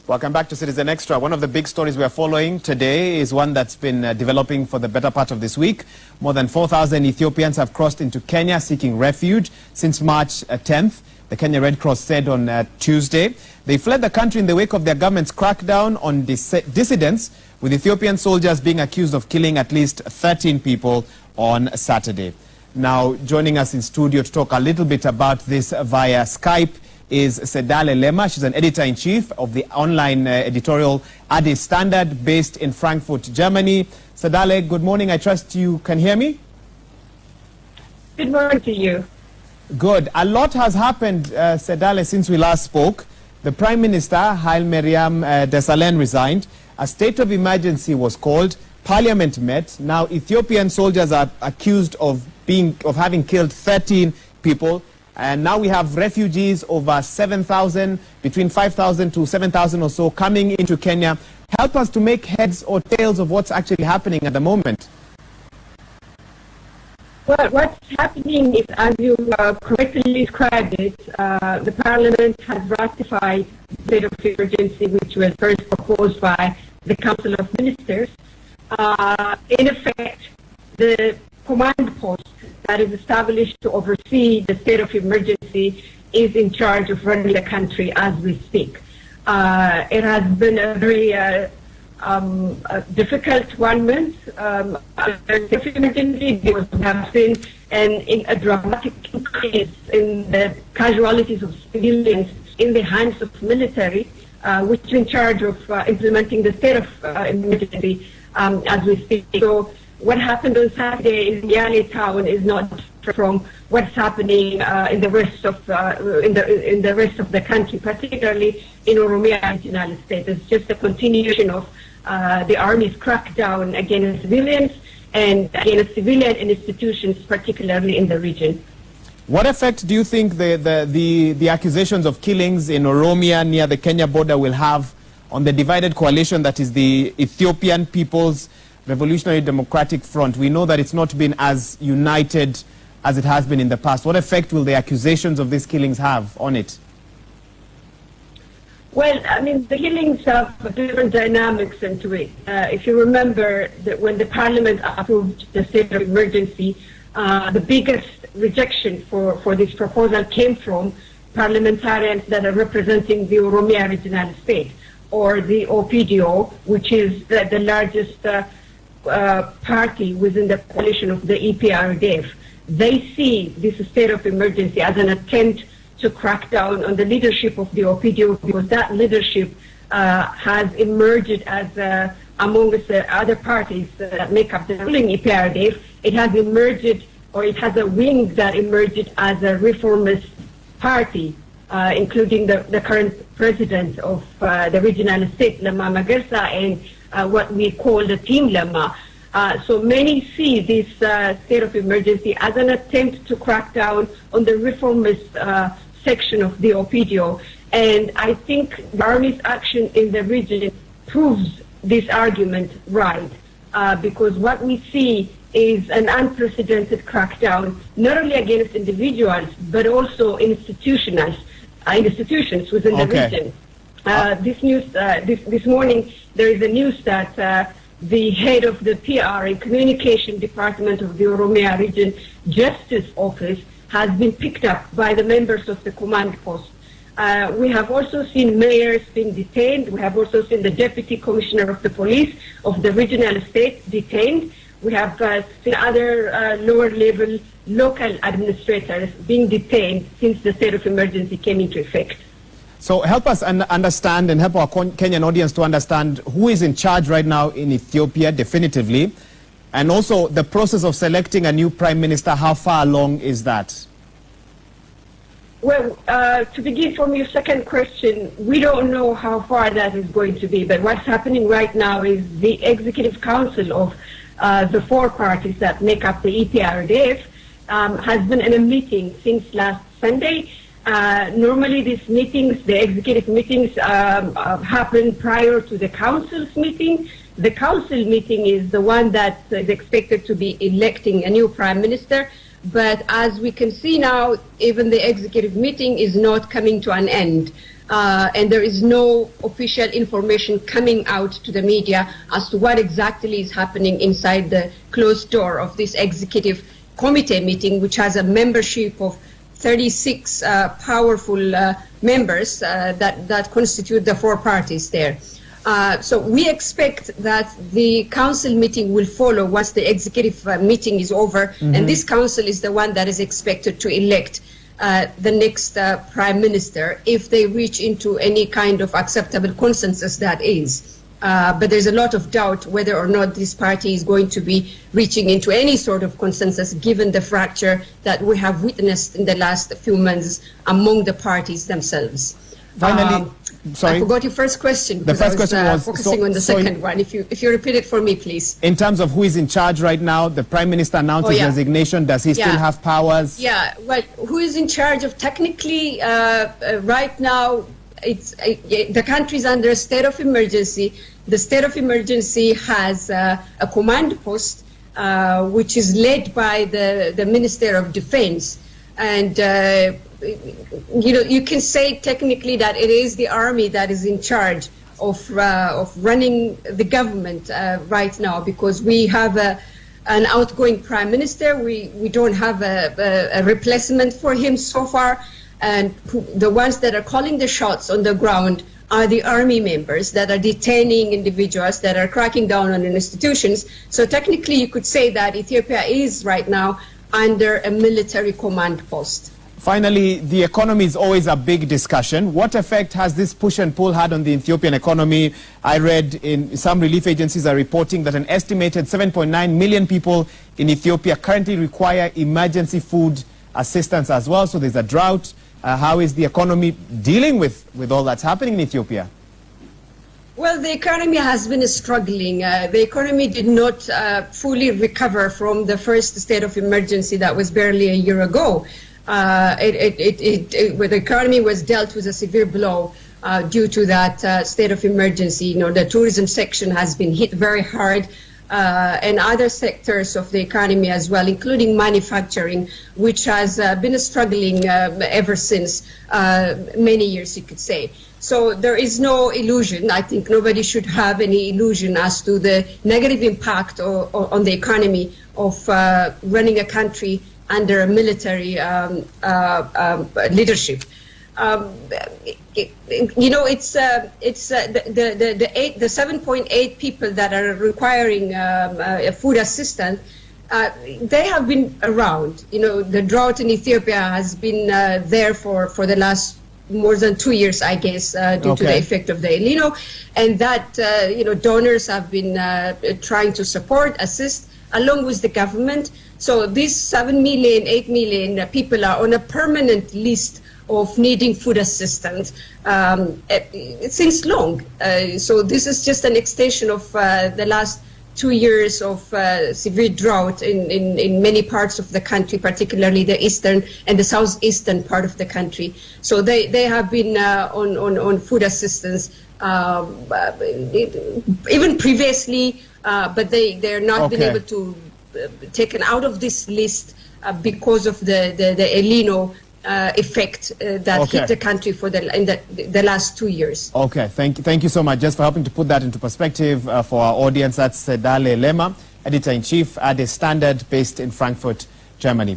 Welcome back to Citizen Extra. One of the big stories we are following today is one that's been developing for the better part of this week. More than 4,000 Ethiopians have crossed into Kenya seeking refuge since March 10th. The Kenya Red Cross said on Tuesday. They fled the country in the wake of their government's crackdown on dissidents, with Ethiopian soldiers being accused of killing at least 13 people on Saturday. Now, joining us in studio to talk a little bit about this via Skype is Sedale Lema. She's an editor-in-chief of the online editorial Addis Standard, based in Frankfurt, Germany. Sedale, good morning. I trust you can hear me? Good morning to you. Good. A lot has happened, Sedale, since we last spoke. The Prime Minister, Haile Mariam Desalegn, resigned. A state of emergency was called. Parliament met. Now, Ethiopian soldiers are accused of having killed 13 people. And now we have refugees, over 7,000, between 5,000 to 7,000 or so, coming into Kenya. Help us to make heads or tails of what's actually happening at the moment. Well, what's happening is, as you correctly described it, the Parliament has ratified the state of emergency, which was first proposed by the Council of Ministers. In effect, the command post that is established to oversee the state of emergency is in charge of running the country as we speak. It has been a very difficult 1 month. Emergency we have seen a dramatic increase in the casualties of civilians in the hands of military, which is in charge of implementing the state of emergency as we speak. So what happened on Saturday in Yale town is not from what's happening in the rest of in the rest of the country, particularly in Oromia regional state. It's just a continuation of the army's crackdown against civilians and against civilian institutions, particularly in the region. What effect do you think the accusations of killings in Oromia near the Kenya border will have on the divided coalition that is the Ethiopian People's Revolutionary Democratic Front? We know that it's not been as united as it has been in the past. What effect will the accusations of these killings have on it? Well, I mean, the killings have different dynamics into it. If you remember that when the Parliament approved the state of emergency, the biggest rejection for this proposal came from parliamentarians that are representing the Oromia regional state, or the OPDO, which is the largest party within the coalition of the EPRDF. They see this state of emergency as an attempt to crack down on the leadership of the OPDO, because that leadership has emerged as amongst the other parties that make up the ruling EPRDF. It has emerged, or it has a wing that emerged as a reformist party, including the current president of the regional state, Lama Magersa, and what we call the Team Lama. So many see this state of emergency as an attempt to crack down on the reformist section of the OPDO. And I think the army's action in the region proves this argument right, because what we see is an unprecedented crackdown, not only against individuals, but also institutions within the region. This morning, there is a news that the head of the PR and communication department of the Oromia region justice office has been picked up by the members of the command post. We have also seen mayors being detained. We have also seen the deputy commissioner of the police of the regional state detained. We have seen other lower level local administrators being detained since the state of emergency came into effect. So help us understand, and help our Kenyan audience to understand, who is in charge right now in Ethiopia definitively, and also the process of selecting a new prime minister. How far along is that? Well, to begin from your second question, we don't know how far that is going to be, but what's happening right now is the executive council of the four parties that make up the EPRDF has been in a meeting since last Sunday. Normally these meetings, the executive meetings, happen prior to the council's meeting. The council meeting is the one that is expected to be electing a new prime minister. But as we can see now, even the executive meeting is not coming to an end. And there is no official information coming out to the media as to what exactly is happening inside the closed door of this executive committee meeting, which has a membership of 36 powerful members that constitute the four parties there. So we expect that the council meeting will follow once the executive meeting is over, and this council is the one that is expected to elect the next prime minister if they reach into any kind of acceptable consensus, that is. But there's a lot of doubt whether or not this party is going to be reaching into any sort of consensus given the fracture that we have witnessed in the last few months among the parties themselves. Finally, sorry. I forgot your first question. The first question was focusing on the second one. If you repeat it for me, please. In terms of who is in charge right now, the Prime Minister announced his resignation. Does he still have powers? Yeah. Well, who is in charge of technically right now? The country is under a state of emergency. The state of emergency has a command post which is led by the Minister of Defense, and you can say technically that it is the army that is in charge of running the government right now, because we have an outgoing prime minister. We don't have a replacement for him so far. And the ones that are calling the shots on the ground are the army members that are detaining individuals, that are cracking down on institutions. So technically you could say that Ethiopia is right now under a military command post. Finally, the economy is always a big discussion. What effect has this push and pull had on the Ethiopian economy? I read in some relief agencies are reporting that an estimated 7.9 million people in Ethiopia currently require emergency food assistance as well. So there's a drought. How is the economy dealing with all that's happening in Ethiopia? Well, the economy has been struggling. The economy did not fully recover from the first state of emergency that was barely a year ago. The economy was dealt with a severe blow due to that state of emergency. The tourism section has been hit very hard. And other sectors of the economy as well, including manufacturing, which has been struggling ever since many years, you could say. So there is no illusion. I think nobody should have any illusion as to the negative impact on the economy of running a country under a military leadership. It's the 7.8 people that are requiring food assistance. They have been around. The drought in Ethiopia has been there for the last more than 2 years, I guess, due to the effect of the El Nino, and that donors have been trying to support, assist, along with the government. So these 7 million, 8 million people are on a permanent list of needing food assistance since long. So this is just an extension of the last 2 years of severe drought in many parts of the country, particularly the eastern and the southeastern part of the country. So they have been on food assistance even previously, but they're not been able to taken out of this list because of the El Nino effect that hit the country in the last 2 years. Okay, thank you so much just for helping to put that into perspective for our audience. That's Dale Lema, Editor-in-Chief at a Standard based in Frankfurt, Germany.